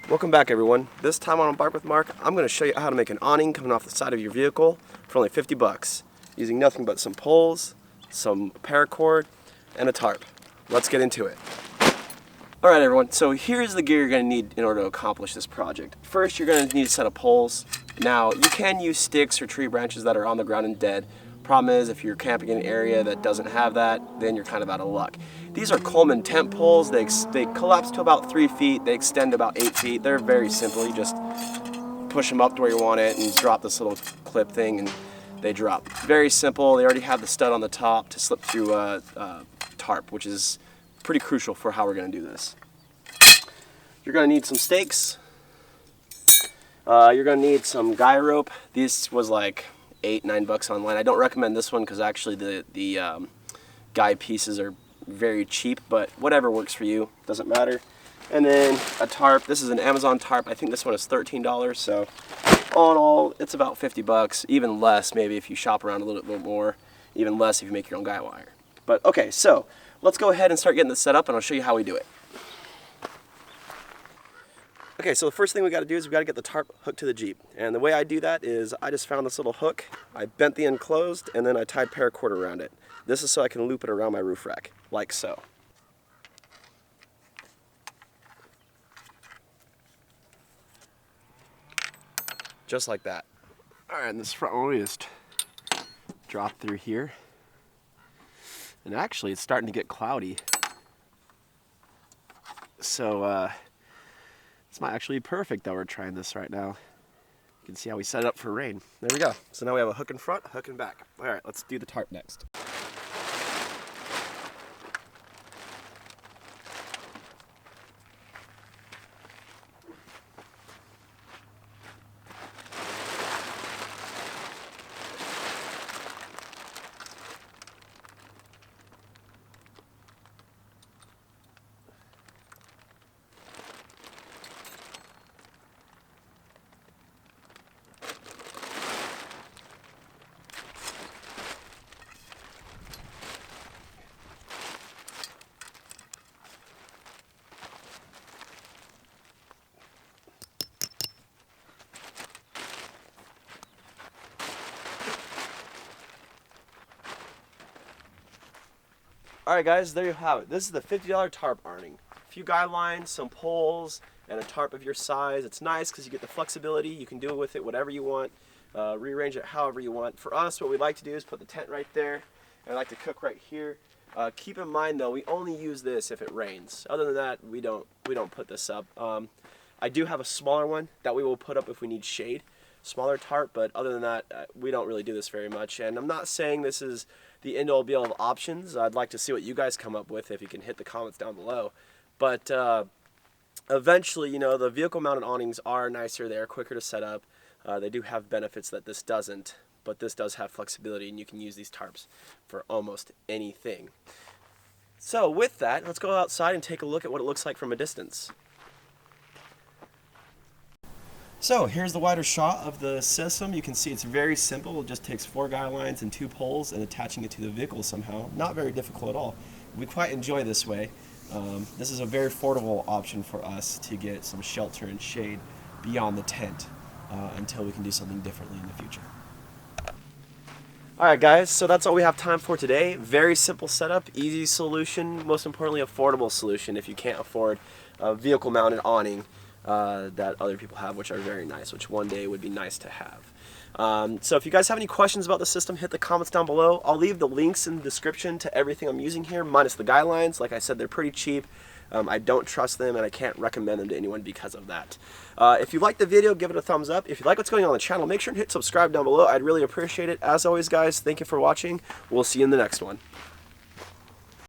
Welcome back, everyone. This time on Embark with Mark, I'm going to show you how to make an awning coming off the side of your vehicle for only 50 bucks, using nothing but some poles, some paracord, and a tarp. Let's get into it. Alright everyone, so here's the gear you're going to need in order to accomplish this project. First, you're going to need a set of poles. Now, you can use sticks or tree branches that are on the ground and dead. Problem is, if you're camping in an area that doesn't have that, then you're kind of out of luck. These are Coleman tent poles. They collapse to about 3 feet. They extend to about 8 feet. They're very simple. You just push them up to where you want it and drop this little clip thing and they drop. Very simple. They already have the stud on the top to slip through tarp, which is pretty crucial for how we're going to do this. You're going to need some stakes. You're going to need some guy rope. This was like $8-9 bucks online. I don't recommend this one because actually the guy pieces are very cheap, but whatever works for you, doesn't matter. And then a tarp. This is an Amazon tarp. I think this one is $13, so all in all, it's about 50 bucks, even less maybe if you shop around a little bit more, even less if you make your own guy wire. But okay, so let's go ahead and start getting this set up and I'll show you how we do it. Okay, so the first thing we got to do is we got to get the tarp hooked to the Jeep. And the way I do that is I just found this little hook, I bent the end closed, and then I tied paracord around it. This is so I can loop it around my roof rack, like so. Just like that. Alright, and this front one we just drop through here. And actually it's starting to get cloudy. So this might actually be perfect that we're trying this right now. You can see how we set it up for rain. There we go. So now we have a hook in front, hook in back. All right, let's do the tarp next. Alright guys, there you have it. This is the $50 tarp awning. A few guy lines, some poles, and a tarp of your size. It's nice because you get the flexibility. You can do with it whatever you want, rearrange it however you want. For us, what we like to do is put the tent right there, and I like to cook right here. Keep in mind though, we only use this if it rains. Other than that, we don't put this up. I do have a smaller one that we will put up if we need shade. Smaller tarp, but other than that, we don't really do this very much. And I'm not saying this is the end-all be-all of options. I'd like to see what you guys come up with if you can hit the comments down below. But eventually, you know, the vehicle-mounted awnings are nicer. They are quicker to set up. They do have benefits that this doesn't, but this does have flexibility, and you can use these tarps for almost anything. So with that, let's go outside and take a look at what it looks like from a distance. So here's the wider shot of the system. You can see it's very simple. It just takes 4 guy lines and 2 poles and attaching it to the vehicle somehow. Not very difficult at all. We quite enjoy this way. This is a very affordable option for us to get some shelter and shade beyond the tent until we can do something differently in the future. Alright guys, so that's all we have time for today. Very simple setup, easy solution, most importantly affordable solution if you can't afford a vehicle mounted awning that other people have, which are very nice, which one day would be nice to have. So if you guys have any questions about the system, hit the comments down below. I'll leave the links in the description to everything I'm using here, minus the guidelines. Like I said, they're pretty cheap. I don't trust them and I can't recommend them to anyone because of that. If you liked the video, give it a thumbs up. If you like what's going on the channel, make sure and hit subscribe down below. I'd really appreciate it. As always guys, thank you for watching. We'll see you in the next one.